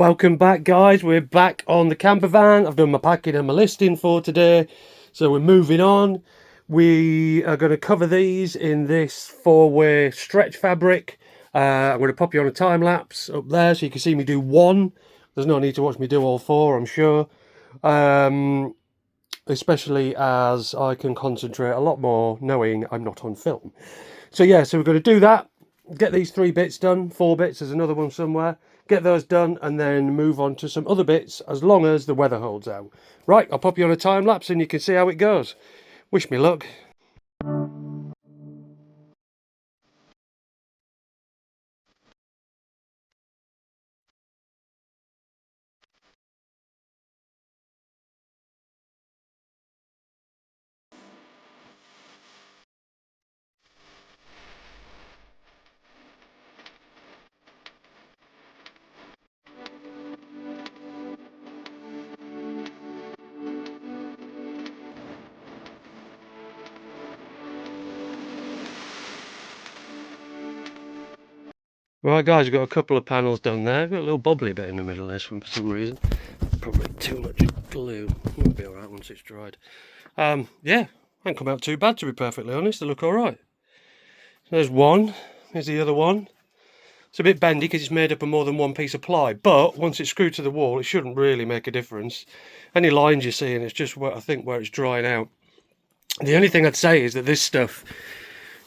Welcome back, guys. We're back on the camper van. I've done my packing and my listing for today, so we're moving on. We are going to cover these in this 4-way stretch fabric. I'm going to pop you on a time lapse up there so you can see me do one. There's no need to watch me do all 4, I'm sure, especially as I can concentrate a lot more knowing I'm not on film. So yeah, so we're going to do that, get these 3 bits done, 4 bits, there's another one somewhere. Get those done and then move on to some other bits as long as the weather holds out. Right, I'll pop you on a time lapse and you can see how it goes. Wish me luck. Right guys, we've got a couple of panels done there. We've got a little bobbly bit in the middle of this for some reason. Probably too much glue. It'll be alright once it's dried. Yeah, hasn't come out too bad, to be perfectly honest. They look alright. There's one. Here's the other one. It's a bit bendy because it's made up of more than one piece of ply, but once it's screwed to the wall, it shouldn't really make a difference. Any lines you see, and it's just where I think where it's drying out. The only thing I'd say is that this stuff,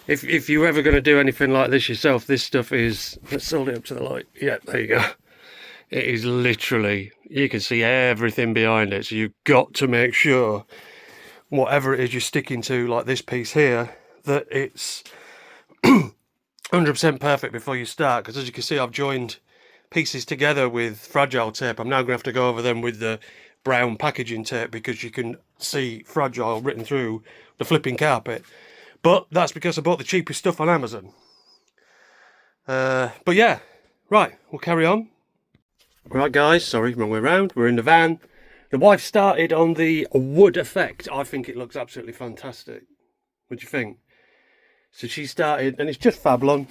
if you're ever going to do anything like this yourself, this stuff is, let's hold it up to the light. Yeah, there you go. It is literally, you can see everything behind it, so you've got to make sure whatever it is you're sticking to, like this piece here, that it's 100% perfect before you start, because as you can see I've joined pieces together with fragile tape. I'm now going to have to go over them with the brown packaging tape because you can see fragile written through the flipping carpet. But that's because I bought the cheapest stuff on Amazon. But yeah, right, we'll carry on. Right guys, sorry, wrong way around. We're in the van. The wife started on the wood effect. I think it looks absolutely fantastic. What do you think? So she started, and it's just Fablon.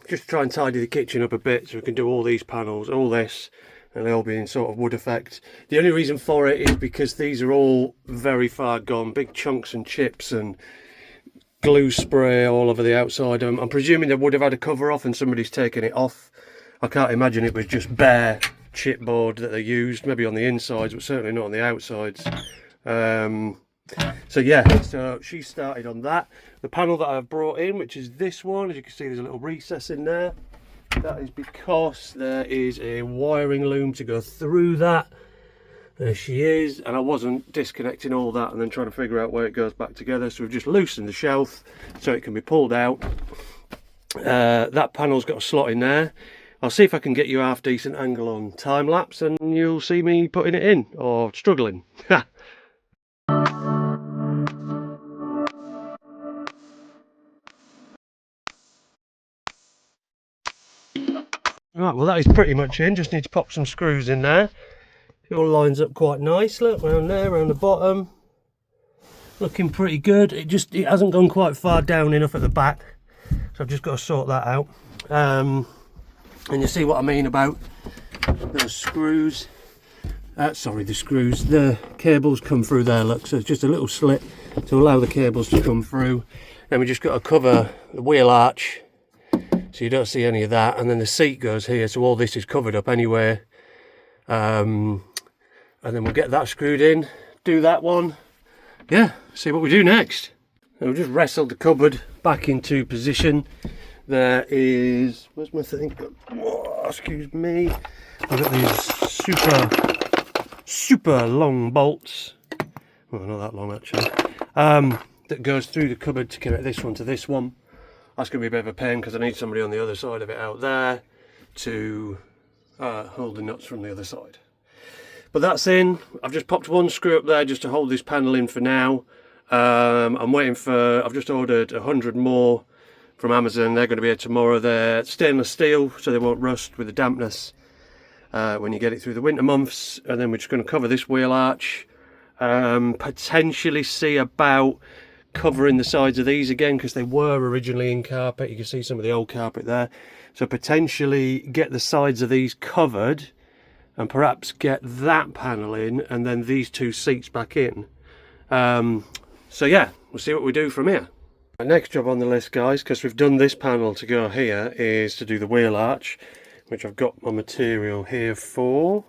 Just to try and tidy the kitchen up a bit so we can do all these panels, all this, and they'll be in sort of wood effect. The only reason for it is because these are all very far gone, big chunks and chips and glue spray all over the outside. I'm presuming they would have had a cover off and somebody's taken it off. I can't imagine it was just bare chipboard that they used, maybe on the insides, but certainly not on the outsides. So yeah, so she started on that. The panel that I've brought in, which is this one, as you can see there's a little recess in there. That is because there is a wiring loom to go through that. There she is, and I wasn't disconnecting all that and then trying to figure out where it goes back together, so we've just loosened the shelf so it can be pulled out. That panel's got a slot in there. I'll see if I can get you a half decent angle on time lapse and you'll see me putting it in, or struggling. Right, well that is pretty much in. Just need to pop some screws in there. It all lines up quite nice. Look, around there, around the bottom. Looking pretty good. It hasn't gone quite far down enough at the back, so I've just got to sort that out. And you see what I mean about those screws. Sorry, the screws. The cables come through there, look, so it's just a little slit to allow the cables to come through. Then we just got to cover the wheel arch so you don't see any of that, and then the seat goes here, so all this is covered up anyway. And then we'll get that screwed in, do that one. Yeah, see what we do next. And we'll just wrestle the cupboard back into position. There is, where's my thing? Oh, excuse me. I've got these super long bolts. Well, not that long actually. That goes through the cupboard to connect this one to this one. That's going to be a bit of a pain because I need somebody on the other side of it out there to hold the nuts from the other side. But that's in. I've just popped one screw up there just to hold this panel in for now. I'm waiting for, I've just ordered 100 more from Amazon. They're going to be here tomorrow. They're stainless steel, so they won't rust with the dampness when you get it through the winter months. And then we're just going to cover this wheel arch. Potentially see about covering the sides of these again because they were originally in carpet. You can see some of the old carpet there. So potentially get the sides of these covered and perhaps get that panel in and then these two seats back in. So yeah, we'll see what we do from here. My next job on the list, guys, because we've done this panel to go here, is to do the wheel arch, which I've got my material here for.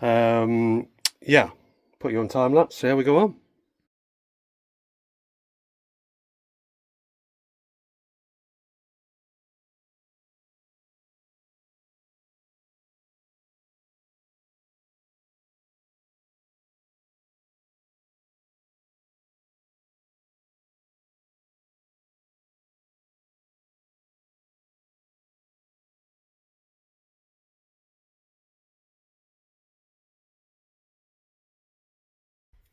Yeah, put you on time lapse, see how we go on.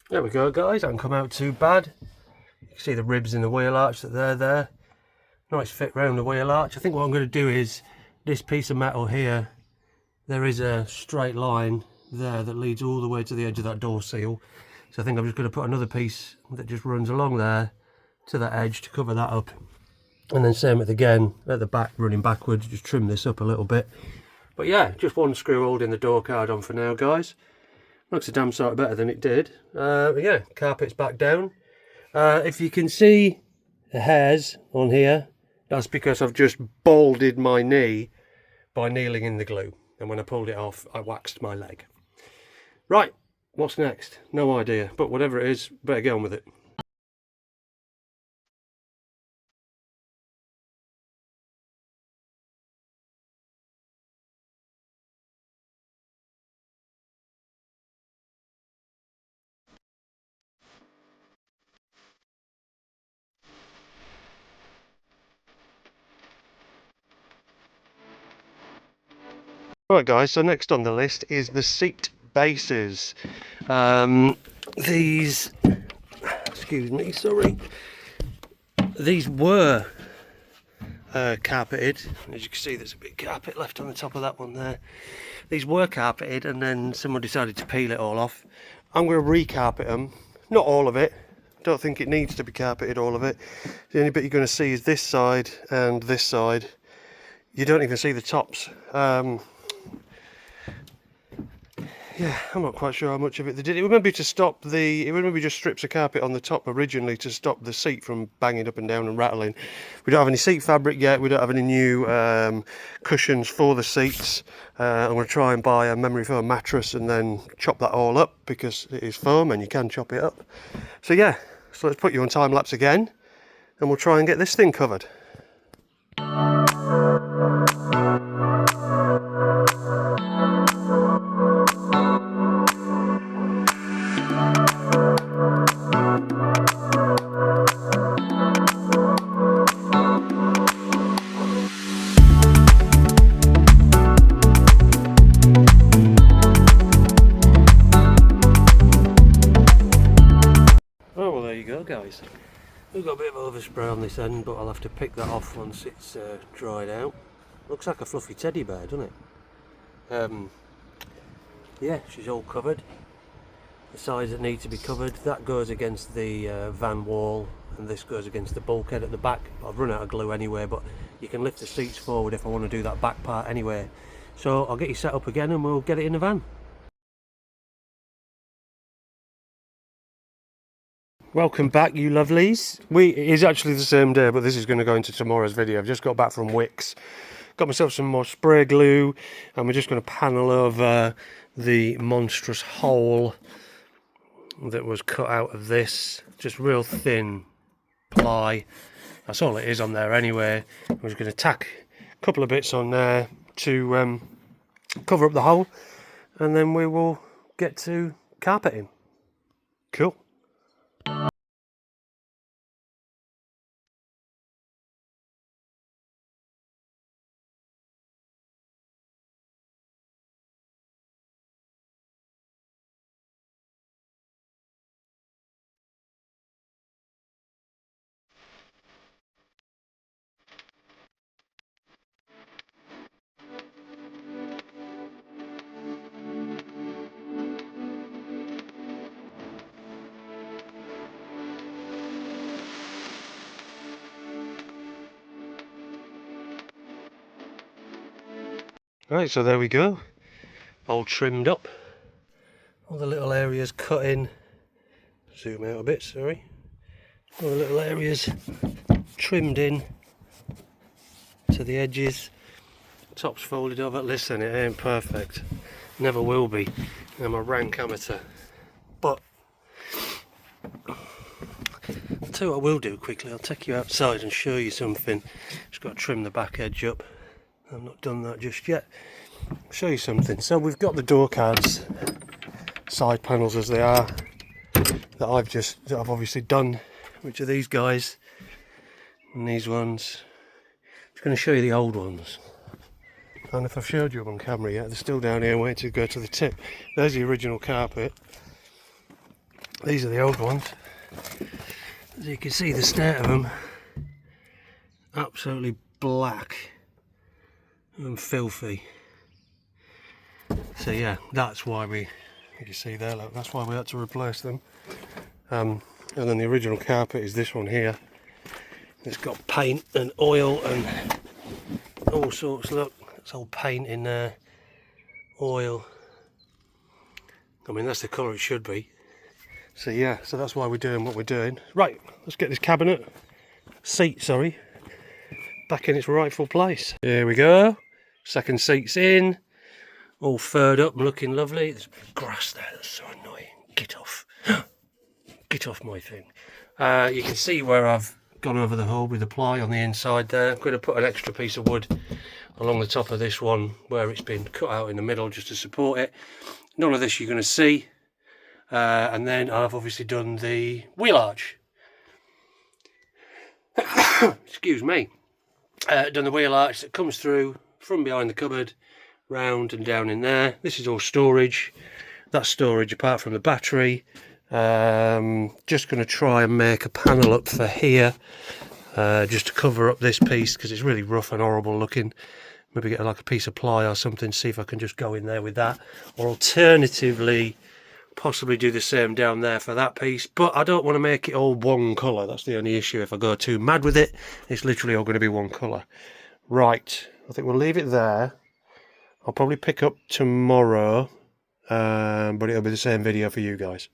There we go, guys. That can come out too bad. You can see the ribs in the wheel arch that they're there. Nice fit round the wheel arch. I think what I'm going to do is this piece of metal here, there is a straight line there that leads all the way to the edge of that door seal. So I think I'm just going to put another piece that just runs along there to that edge to cover that up. And then same it again at the back, running backwards, just trim this up a little bit. But yeah, just one screw holding the door card on for now, guys. Looks a damn sight better than it did. But yeah, carpet's back down. If you can see the hairs on here, that's because I've just balded my knee by kneeling in the glue. And when I pulled it off, I waxed my leg. Right, what's next? No idea, but whatever it is, better get on with it. Right guys, so next on the list is the seat bases. These, excuse me, sorry. These were carpeted. As you can see, there's a bit of carpet left on the top of that one there. These were carpeted and then someone decided to peel it all off. I'm going to re-carpet them. Not all of it. Don't think it needs to be carpeted, all of it. The only bit you're going to see is this side and this side. You don't even see the tops. Yeah, I'm not quite sure how much of it they did. It would maybe to stop the, it would maybe just strips of carpet on the top originally to stop the seat from banging up and down and rattling. We don't have any seat fabric yet. We don't have any new cushions for the seats. I'm going to try and buy a memory foam mattress and then chop that all up because it is foam and you can chop it up. So yeah, so let's put you on time lapse again and we'll try and get this thing covered. Guys, we've got a bit of overspray on this end, but I'll have to pick that off once it's dried out. Looks like a fluffy teddy bear, doesn't it? Yeah, she's all covered. The sides that need to be covered, that goes against the van wall and this goes against the bulkhead at the back. I've run out of glue anyway, but you can lift the seats forward if I want to do that back part anyway. So I'll get you set up again and we'll get it in the van. Welcome back, you lovelies. It is actually the same day, but this is going to go into tomorrow's video. I've just got back from Wickes, got myself some more spray glue, and we're just going to panel over the monstrous hole that was cut out of this. Just real thin ply. That's all it is on there anyway. I'm just going to tack a couple of bits on there to cover up the hole, and then we will get to carpeting. Cool. Right, so there we go, all trimmed up, all the little areas cut in. Zoom out a bit, sorry. All the little areas trimmed in to the edges, tops folded over. Listen, it ain't perfect, never will be. I'm a rank amateur, but I'll tell you what I will do quickly. I'll take you outside and show you something. Just got to trim the back edge up. I've not done that just yet. I'll show you something. So we've got the door cards, side panels as they are, that I've obviously done, which are these guys and these ones. I'm just going to show you the old ones. I don't know if I've showed you them on camera yet. They're still down here waiting to go to the tip. There's the original carpet. These are the old ones. As you can see, the state of them, absolutely black and filthy. So yeah, that's why you can see there, look, that's why we had to replace them. And then the original carpet is this one here. It's got paint and oil and all sorts. Look, it's all paint in there, oil. I mean, that's the colour it should be. So yeah, so that's why we're doing what we're doing. Right, let's get this seat, back in its rightful place. Here we go. Second seat's in, all furred up and looking lovely. There's grass there, that's so annoying. Get off. Get off my thing. You can see where I've gone over the hole with the ply on the inside there. I'm going to put an extra piece of wood along the top of this one where it's been cut out in the middle just to support it. None of this you're going to see. And then I've obviously done the wheel arch. Excuse me. Done the wheel arch that comes through from behind the cupboard, round and down in there. This is all storage. That's storage apart from the battery. Just going to try and make a panel up for here, just to cover up this piece because it's really rough and horrible looking. Maybe get like a piece of ply or something, see if I can just go in there with that, or alternatively possibly do the same down there for that piece. But I don't want to make it all one colour. That's the only issue. If I go too mad with it, it's literally all going to be one colour. Right, I think we'll leave it there. I'll probably pick up tomorrow, but it'll be the same video for you guys.